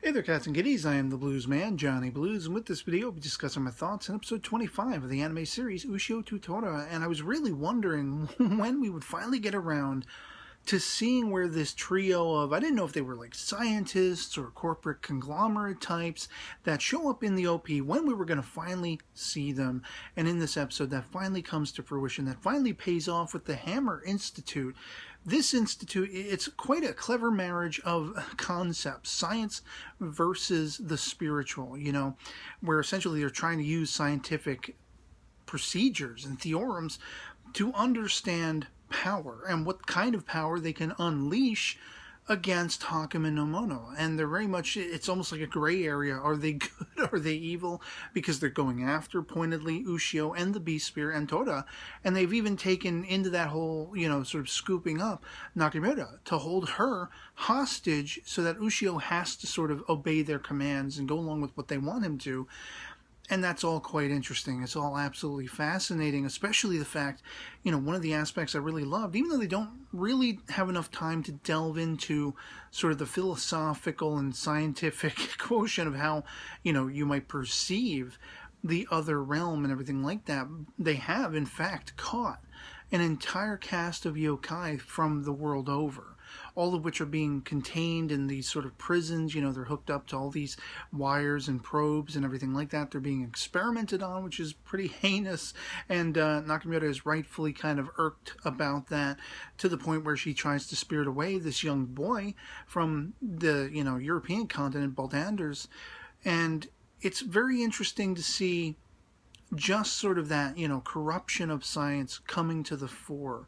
Hey there, cats and kitties. I am the Blues Man, Johnny Blues, and with this video, I'll be discussing my thoughts on episode 25 of the anime series Ushio to Tora. And I was really wondering when we would finally get around to seeing where this trio of, I didn't know if they were like scientists or corporate conglomerate types that show up in the OP, when we were going to finally see them. And in this episode, that finally comes to fruition, that finally pays off with the H.A.M.M.R Institute. This institute, it's quite a clever marriage of concepts, science versus the spiritual, where essentially they're trying to use scientific procedures and theorems to understand power and what kind of power they can unleash against H.A.M.M.R. And they're very much, it's almost like a gray area. Are they good? Are they evil? Because they're going after, pointedly, Ushio and the Beast Spear and Tora. And they've even taken into that whole, sort of scooping up Nakamura to hold her hostage so that Ushio has to sort of obey their commands and go along with what they want him to. And that's all quite interesting. It's all absolutely fascinating, especially the fact, one of the aspects I really loved, even though they don't really have enough time to delve into sort of the philosophical and scientific quotient of how, you might perceive the other realm and everything like that, they have, in fact, caught an entire cast of yokai from the world over, all of which are being contained in these sort of prisons. They're hooked up to all these wires and probes and everything like that. They're being experimented on, which is pretty heinous, and Nakamura is rightfully kind of irked about that, to the point where she tries to spirit away this young boy from the, European continent, Baldanders. And it's very interesting to see just sort of that, corruption of science coming to the fore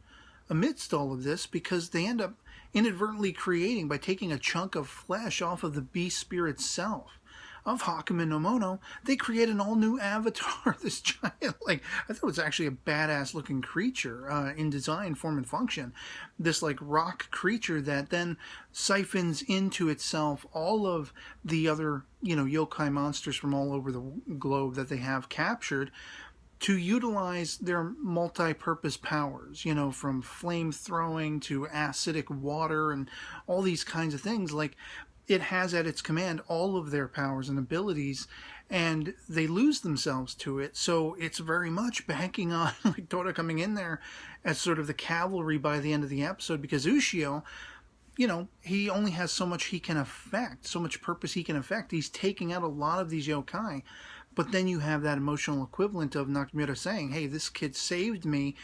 amidst all of this, because they end up inadvertently creating, by taking a chunk of flesh off of the beast spear itself of H.A.M.M.R, they create an all-new avatar, this giant, I thought it was actually a badass looking creature in design, form, and function. This rock creature that then siphons into itself all of the other, yokai monsters from all over the globe that they have captured, to utilize their multi-purpose powers, from flame throwing to acidic water and all these kinds of things. It has at its command all of their powers and abilities, and they lose themselves to it. So it's very much banking on Tora coming in there as sort of the cavalry by the end of the episode, because Ushio, he only has so much he can affect, so much purpose he can affect. He's taking out a lot of these yokai. But then you have that emotional equivalent of Nakamura saying, hey, this kid saved me,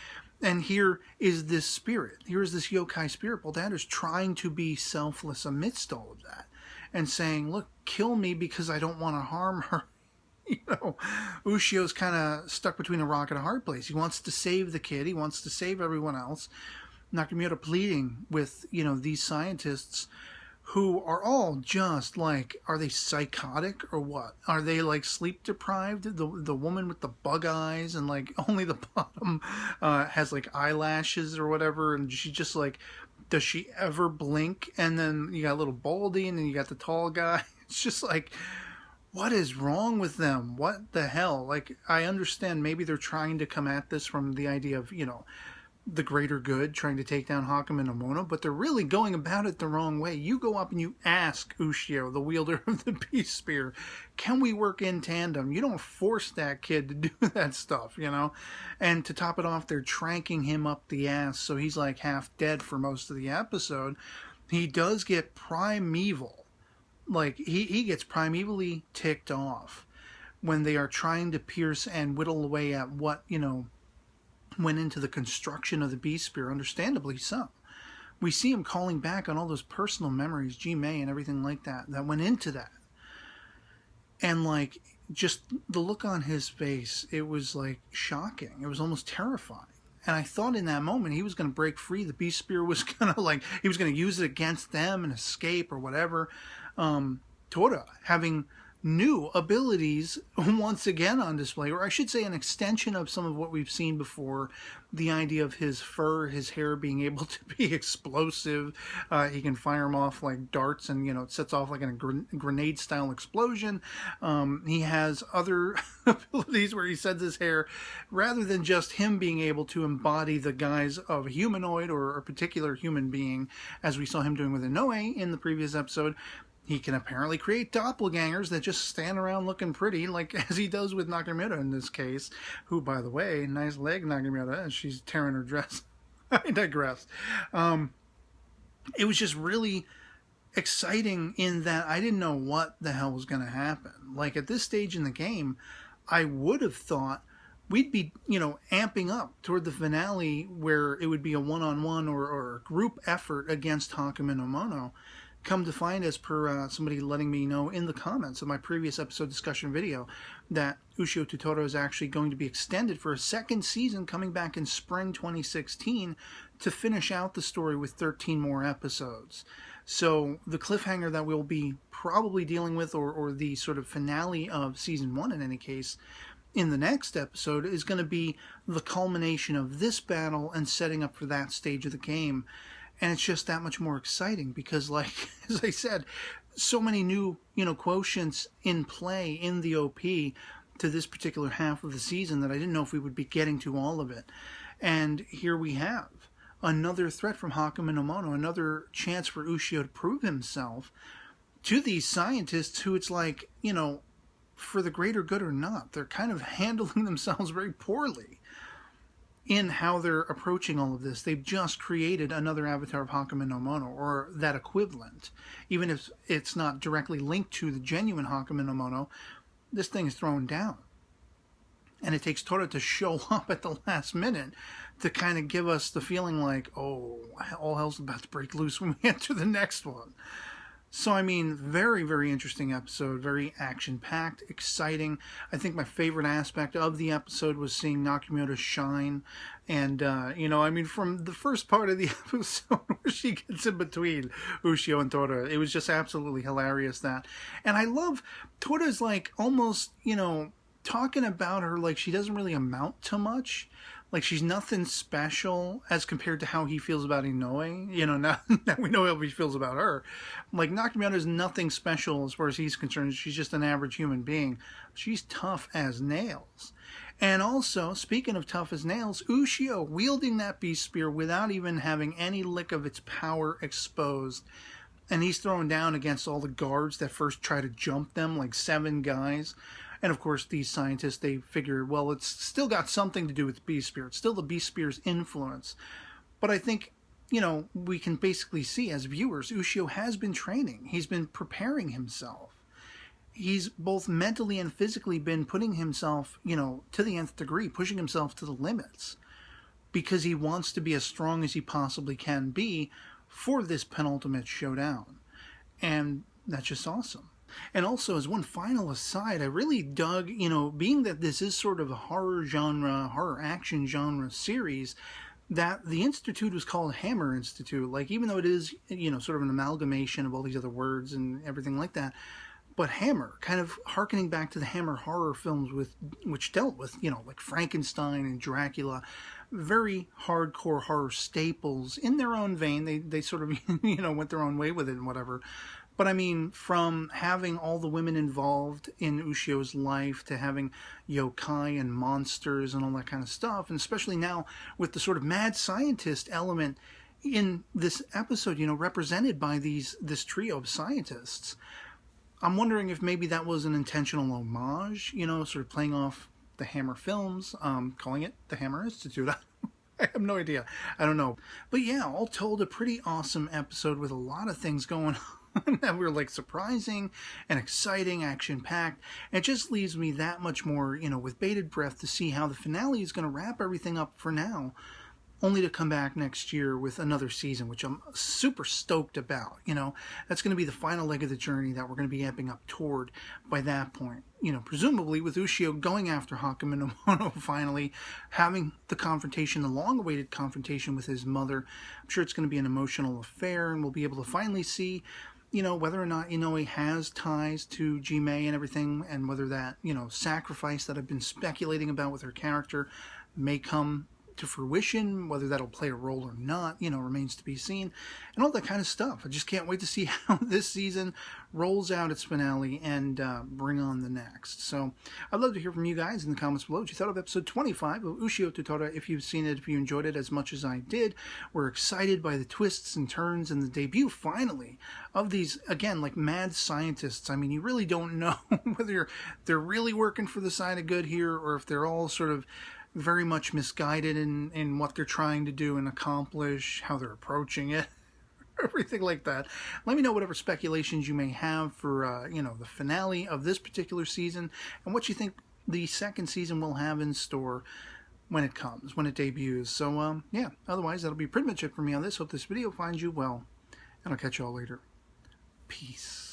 and here is this spirit. Here is this yokai spirit. Baldander's trying to be selfless amidst all of that, and saying, look, kill me because I don't want to harm her. Ushio's kind of stuck between a rock and a hard place. He wants to save the kid. He wants to save everyone else. Nakamura pleading with, these scientists who are all just are they psychotic or what? Are they sleep deprived? The woman with the bug eyes and only the bottom has eyelashes or whatever, and she just does she ever blink? And then you got little Baldy, and then you got the tall guy. It's just what is wrong with them? What the hell? I understand maybe they're trying to come at this from the idea of, the greater good, trying to take down H.A.M.M.R, but they're really going about it the wrong way. You go up and you ask Ushio, the wielder of the Beast Spear, can we work in tandem? You don't force that kid to do that stuff, And to top it off, they're tranking him up the ass, so he's half dead for most of the episode. He does get primeval. He gets primevally ticked off when they are trying to pierce and whittle away at what, went into the construction of the Beast Spear, understandably so. We see him calling back on all those personal memories, G-May and everything like that went into that. And just the look on his face, it was shocking. It was almost terrifying. And I thought in that moment he was going to break free. The Beast Spear was going to he was going to use it against them and escape or whatever. Tora having new abilities once again on display, or I should say an extension of some of what we've seen before. The idea of his fur, his hair being able to be explosive. He can fire them off like darts, and it sets off like a grenade style explosion. He has other abilities where he sends his hair, rather than just him being able to embody the guise of a humanoid or a particular human being, as we saw him doing with Inoue in the previous episode. He can apparently create doppelgangers that just stand around looking pretty, like as he does with Nakamura in this case, who, by the way, nice leg Nakamura, and she's tearing her dress. I digress. It was just really exciting in that I didn't know what the hell was going to happen. Like, at this stage in the game, I would have thought we'd be, amping up toward the finale where it would be a one-on-one or a group effort against Ha-M.M.R. Come to find, as per somebody letting me know in the comments of my previous episode discussion video, that Ushio to Tora is actually going to be extended for a second season coming back in spring 2016 to finish out the story with 13 more episodes. So the cliffhanger that we'll be probably dealing with, or the sort of finale of season 1 in any case, in the next episode is going to be the culmination of this battle and setting up for that stage of the game. And it's just that much more exciting because, like, as I said, so many new, quotients in play in the OP to this particular half of the season that I didn't know if we would be getting to all of it. And here we have another threat from Ha-M.M.R, another chance for Ushio to prove himself to these scientists who it's like, for the greater good or not, they're kind of handling themselves very poorly in how they're approaching all of this. They've just created another avatar of Ha-M.M.R, or that equivalent. Even if it's not directly linked to the genuine Ha-M.M.R, this thing is thrown down. And it takes Tora to show up at the last minute to kind of give us the feeling like, oh, all hell's about to break loose when we enter the next one. So, I mean, very, very interesting episode, very action-packed, exciting. I think my favorite aspect of the episode was seeing Nakamura shine. And, from the first part of the episode where she gets in between Ushio and Tora, it was just absolutely hilarious that. And I love, Tora's like almost, talking about her like she doesn't really amount to much. Like, she's nothing special as compared to how he feels about Inoue. Now that we know how he feels about her. Like, Nakamura is nothing special as far as he's concerned. She's just an average human being. She's tough as nails. And also, speaking of tough as nails, Ushio wielding that beast spear without even having any lick of its power exposed. And he's thrown down against all the guards that first try to jump them, like 7 guys. And of course, these scientists, they figure, well, it's still got something to do with the Beast Spear. It's still the Beast Spear's influence. But I think, we can basically see as viewers, Ushio has been training. He's been preparing himself. He's both mentally and physically been putting himself, to the nth degree, pushing himself to the limits. Because he wants to be as strong as he possibly can be for this penultimate showdown. And that's just awesome. And also, as one final aside, I really dug, being that this is sort of a horror action genre series, that the institute was called H.A.M.M.R Institute. Like, even though it is, sort of an amalgamation of all these other words and everything like that, but H.A.M.M.R, kind of hearkening back to the H.A.M.M.R horror films which dealt with, like Frankenstein and Dracula, very hardcore horror staples in their own vein. They sort of, went their own way with it and whatever. But I mean, from having all the women involved in Ushio's life to having yokai and monsters and all that kind of stuff, and especially now with the sort of mad scientist element in this episode, represented by this trio of scientists, I'm wondering if maybe that was an intentional homage, sort of playing off the H.A.M.M.R films, calling it the H.A.M.M.R Institute. I have no idea. I don't know. But yeah, all told, a pretty awesome episode with a lot of things going on that were like surprising and exciting, action-packed. And it just leaves me that much more, with bated breath to see how the finale is going to wrap everything up for now, only to come back next year with another season, which I'm super stoked about. That's going to be the final leg of the journey that we're going to be amping up toward by that point. Presumably with Ushio going after Ha-M.M.R finally, having the confrontation, the long-awaited confrontation with his mother. I'm sure it's going to be an emotional affair, and we'll be able to finally see whether or not Inoue has ties to Jime and everything, and whether that, sacrifice that I've been speculating about with her character may come to fruition. Whether that'll play a role or not, remains to be seen, and all that kind of stuff. I just can't wait to see how this season rolls out its finale and bring on the next. So I'd love to hear from you guys in the comments below what you thought of episode 25 of Ushio to Tora. If you've seen it, if you enjoyed it as much as I did. We're excited by the twists and turns and the debut, finally, of these, again, like mad scientists. I mean, you really don't know whether they're really working for the side of good here or if they're all sort of very much misguided in what they're trying to do and accomplish, how they're approaching it, everything like that. Let me know whatever speculations you may have for, the finale of this particular season and what you think the second season will have in store when it comes, when it debuts. So, yeah, otherwise, that'll be pretty much it for me on this. Hope this video finds you well, and I'll catch you all later. Peace.